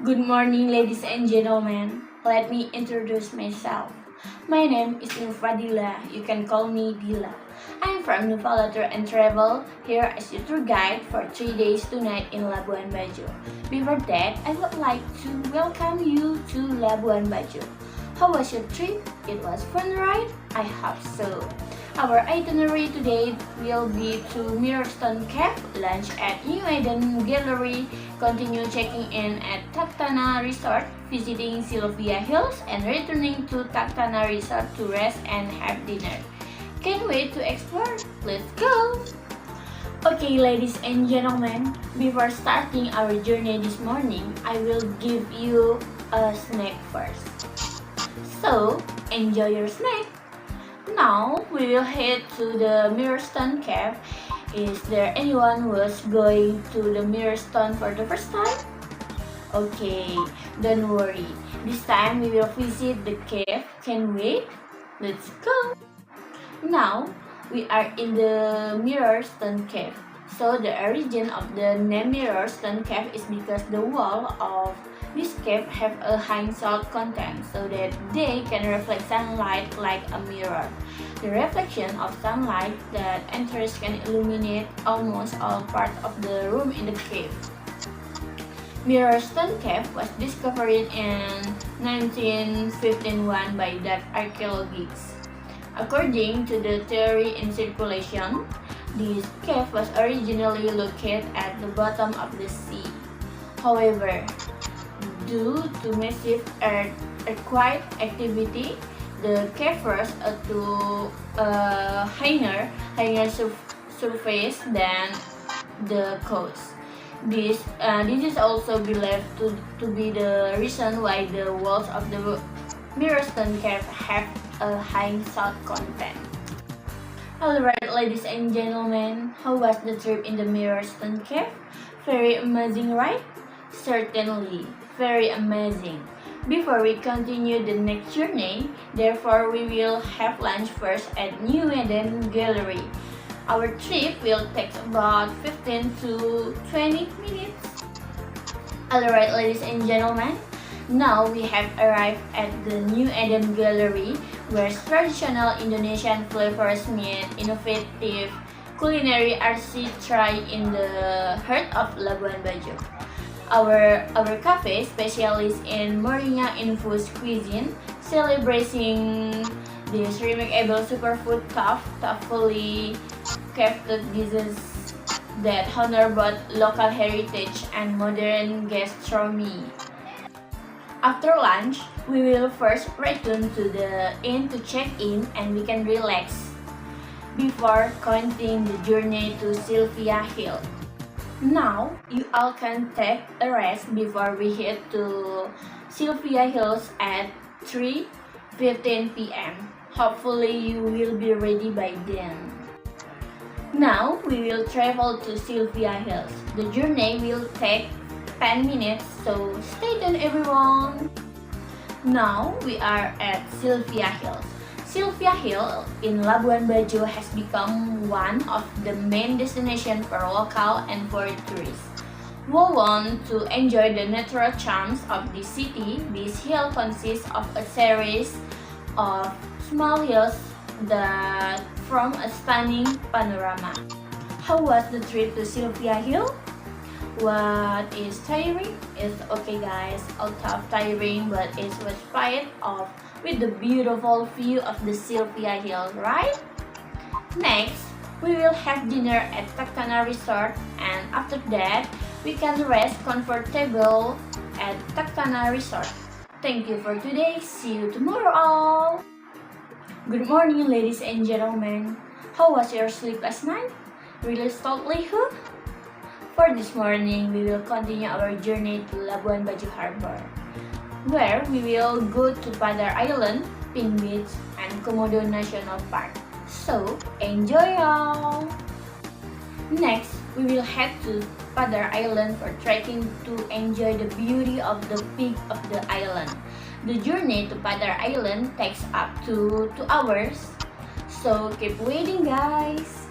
Good morning, ladies and gentlemen. Let me introduce myself. My name is Nufadila. You can call me Dila. I'm from Nuvala Tour and Travel, here as your tour guide for 3 days 2 nights in Labuan Bajo. Before that, I would like to welcome you to Labuan Bajo. How was your trip? It was fun, right? I hope so. Our itinerary today will be to Mirrorstone Cave, lunch at New Eden Gallery, continue checking in at Taktana Resort, visiting Sylvia Hills, and returning to Taktana Resort to rest and have dinner. Can't wait to explore. Let's go! Okay, ladies and gentlemen, before starting our journey this morning, I will give you a snack first. So, enjoy your snack! Now we will head to the Mirrorstone Cave. Is there anyone who was going to the Mirrorstone for the first time? Okay, don't worry. This time we will visit the cave. Can wait? Let's go! Now we are in the Mirrorstone Cave. So the origin of the name Mirrorstone Cave is because the wall of this cave have a high salt content so that they can reflect sunlight like a mirror. The reflection of sunlight that enters can illuminate almost all parts of the room in the cave. Mirrorstone Cave was discovered in 1951 by Dutch archaeologists. According to the theory in circulation, this cave was originally located at the bottom of the sea. However, due to massive earthquake activity, the cave rose to a higher surface than the coast. This is also believed to be the reason why the walls of the Mirrorstone Cave have a high salt content. Alright, ladies and gentlemen, how was the trip in the Mirrorstone Cave? Very amazing, right? Certainly, very amazing. Before we continue the next journey, therefore we will have lunch first at New Eden Gallery. Our trip will take about 15 to 20 minutes. Alright, ladies and gentlemen, now we have arrived at the New Eden Gallery, where traditional Indonesian flavors meet innovative culinary artistry in the heart of Labuan Bajo. Our cafe specializes in moringa infused cuisine, celebrating this remarkable superfood thoughtfully crafted dishes that honor both local heritage and modern gastronomy. After lunch, we will first return to the inn to check in and we can relax before continuing the journey to Sylvia Hill. Now, you all can take a rest before we head to Sylvia Hills at 3:15 p.m. Hopefully, you will be ready by then. Now, we will travel to Sylvia Hills. The journey will take 10 minutes, so stay tuned everyone! Now, we are at Sylvia Hills. Sylvia Hill in Labuan Bajo has become one of the main destinations for local and foreign tourists who want to enjoy the natural charms of the city. This hill consists of a series of small hills that form a stunning panorama. How was the trip to Sylvia Hill? What is tiring? It's okay guys, out of tiring, but it was paid off with the beautiful view of the Sylvia Hill, right? Next, we will have dinner at Taktana Resort, and after that, we can rest comfortable at Taktana Resort. Thank you for today. See you tomorrow all. Good morning, ladies and gentlemen. How was your sleep last night? Really stoltly, huh? For this morning, we will continue our journey to Labuan Bajo Harbor, where we will go to Padar Island, Pink Beach, and Komodo National Park. So, enjoy y'all! Next, we will head to Padar Island for trekking to enjoy the beauty of the peak of the island. The journey to Padar Island takes up to 2 hours, so keep waiting guys!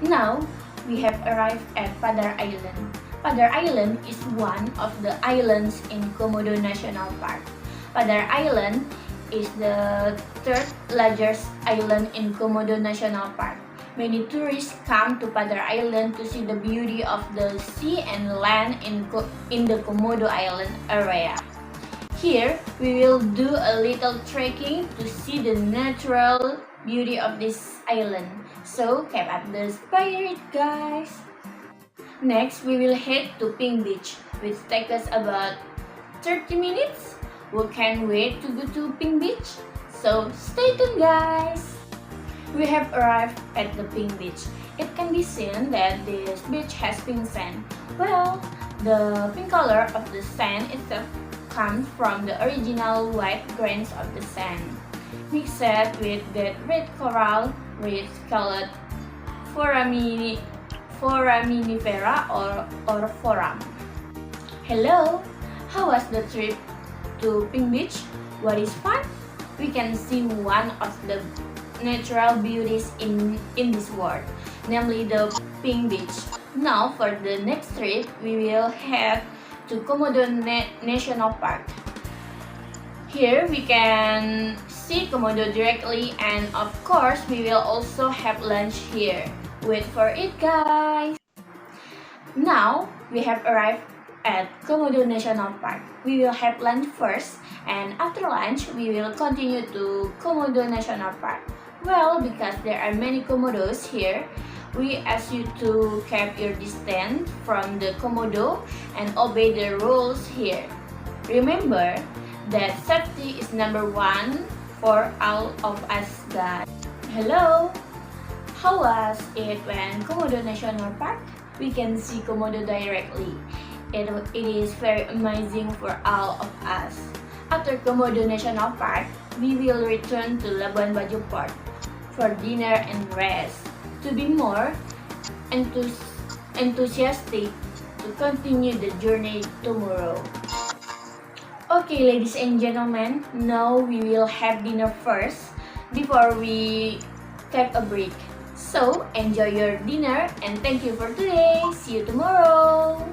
Now, we have arrived at Padar Island. Padar Island is one of the islands in Komodo National Park. Padar Island is the third largest island in Komodo National Park. Many tourists come to Padar Island to see the beauty of the sea and land in the Komodo Island area. Here, we will do a little trekking to see the natural beauty of this island. So, keep up the spirit, guys! Next, we will head to Pink Beach, which takes us about 30 minutes. We can't wait to go to Pink Beach. So, stay tuned, guys! We have arrived at the Pink Beach. It can be seen that this beach has pink sand. Well, the pink color of the sand itself comes from the original white grains of the sand, mixed with the red coral reefs called foraminifera or foram. Hello, how was the trip to Pink Beach? What is fun? We can see one of the natural beauties in this world, namely the Pink Beach. Now for the next trip, we will head to Komodo National Park. Here we can see Komodo directly, and of course we will also have lunch here. Wait for it, guys! Now we have arrived at Komodo National Park. We will have lunch first, and after lunch we will continue to Komodo National Park. Well, because there are many Komodos here, we ask you to keep your distance from the Komodo and obey the rules here. Remember that safety is number one for all of us, guys. Hello! How was it when Komodo National Park? We can see Komodo directly. It is very amazing for all of us. After Komodo National Park, we will return to Labuan Bajo Port for dinner and rest, to be more enthusiastic to continue the journey tomorrow. Okay, ladies and gentlemen, now we will have dinner first before we take a break. So, enjoy your dinner and thank you for today. See you tomorrow!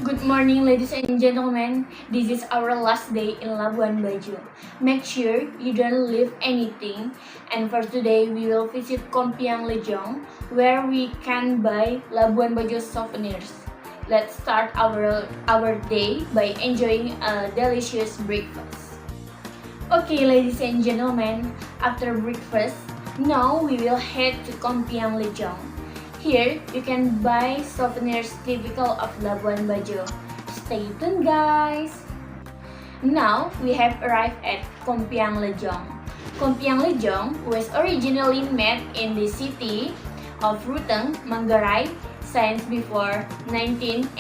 Good morning, ladies and gentlemen. This is our last day in Labuan Bajo. Make sure you don't leave anything. And for today, we will visit Kompiang Lejong, where we can buy Labuan Bajo souvenirs. Let's start our day by enjoying a delicious breakfast. Okay, ladies and gentlemen, after breakfast, now we will head to Kompiang Lejong. Here, you can buy souvenirs typical of Labuan Bajo. Stay tuned, guys! Now, we have arrived at Kompiang Lejong. Kompiang Lejong was originally made in the city of Ruteng, Manggarai, since before 1980.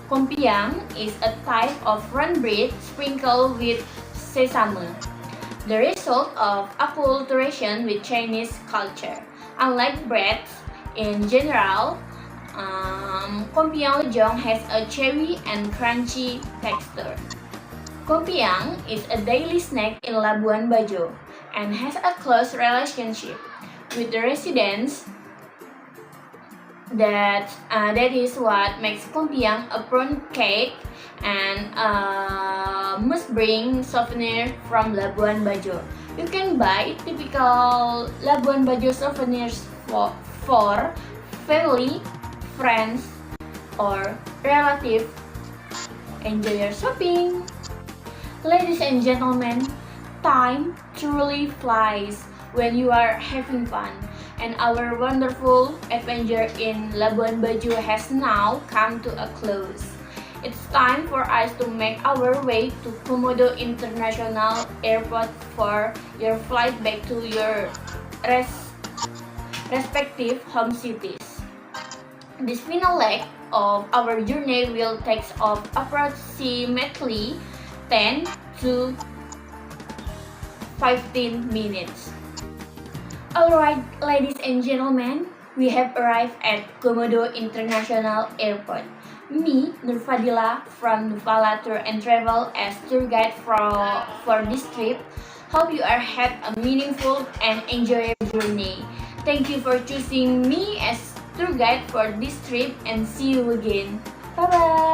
Kompiang is a type of run bread sprinkled with sesame, the result of acculturation with Chinese culture. Unlike breads, in general, Kompiang Lejong has a chewy and crunchy texture. Kompiang is a daily snack in Labuan Bajo and has a close relationship with the residents. That is what makes Kompiang a prawn cake and must-bring souvenir from Labuan Bajo. You can buy typical Labuan Bajo souvenirs for family, friends, or relatives. Enjoy your shopping! Ladies and gentlemen, time truly flies when you are having fun, and our wonderful adventure in Labuan Bajo has now come to a close. It's time for us to make our way to Komodo International Airport for your flight back to your respective home cities. This final leg of our journey will take off approximately 10 to 15 minutes. Alright, ladies and gentlemen, we have arrived at Komodo International Airport. Me, Nurfadila from Nufala Tour and Travel as tour guide for this trip. Hope you are had a meaningful and enjoyable journey. Thank you for choosing me as tour guide for this trip and see you again. Bye bye!